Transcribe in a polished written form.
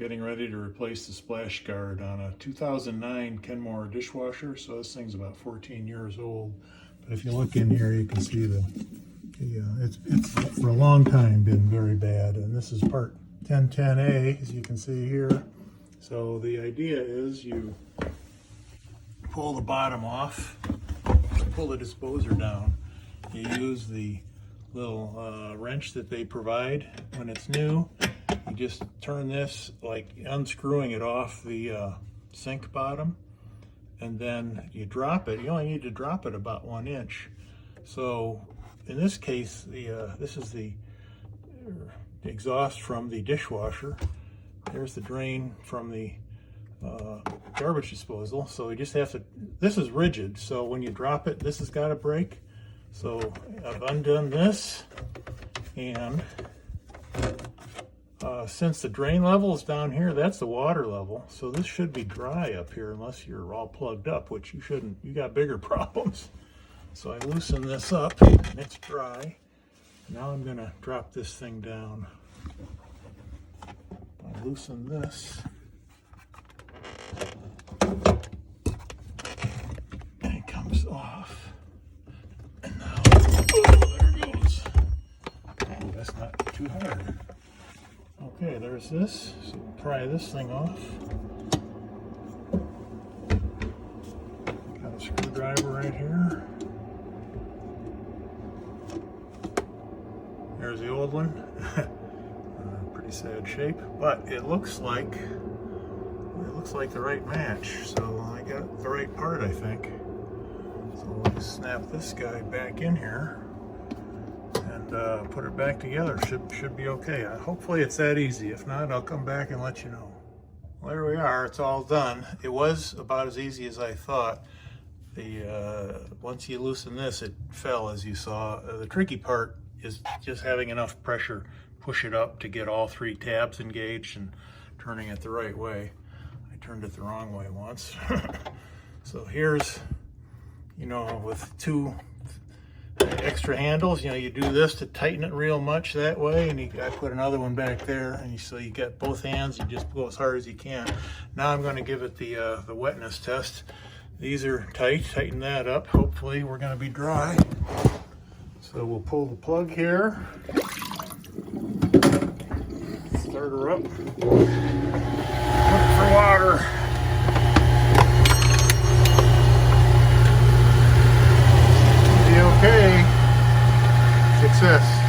getting ready to replace the splash guard on a 2009 Kenmore dishwasher. So this thing's about 14 years old. But if you look in here, you can see it's for a long time been very bad. And this is part 1010A, as you can see here. So the idea is you pull the bottom off, pull the disposer down. You use the little wrench that they provide when it's new. You just turn this, like unscrewing it off the sink bottom, and then you drop it. You only need to drop it about 1 inch. So in this case, this is the exhaust from the dishwasher. There's the drain from the garbage disposal. So you just have to, this is rigid, so when you drop it, this has got to break. So I've undone this, and since the drain level is down here, that's the water level. So this should be dry up here unless you're all plugged up, which you shouldn't. You got bigger problems. So I loosen this up and it's dry. Now I'm gonna drop this thing down. I loosen this. And it comes off. And now, oh, there it goes. Oh, that's not too hard. Okay, there's this. So we'll pry this thing off. Got a screwdriver right here. There's the old one. Pretty sad shape, but it looks like the right match. So I got the right part, I think. So we'll just snap this guy back in here and put it back together. Should be okay. Hopefully it's that easy. If not, I'll come back and let you know. Well, there we are. It's all done. It was about as easy as I thought. Once you loosen this, it fell, as you saw. The tricky part is just having enough pressure, push it up to get all 3 tabs engaged and turning it the right way. I turned it the wrong way once. So here's, with 2 extra handles, you do this to tighten it real much that way, and I put another one back there, and so you got both hands, you just go as hard as you can. Now I'm going to give it the wetness test. These are tight, tighten that up. Hopefully we're going to be dry. So we'll pull the plug here, start her up, look for water. Be okay. Success.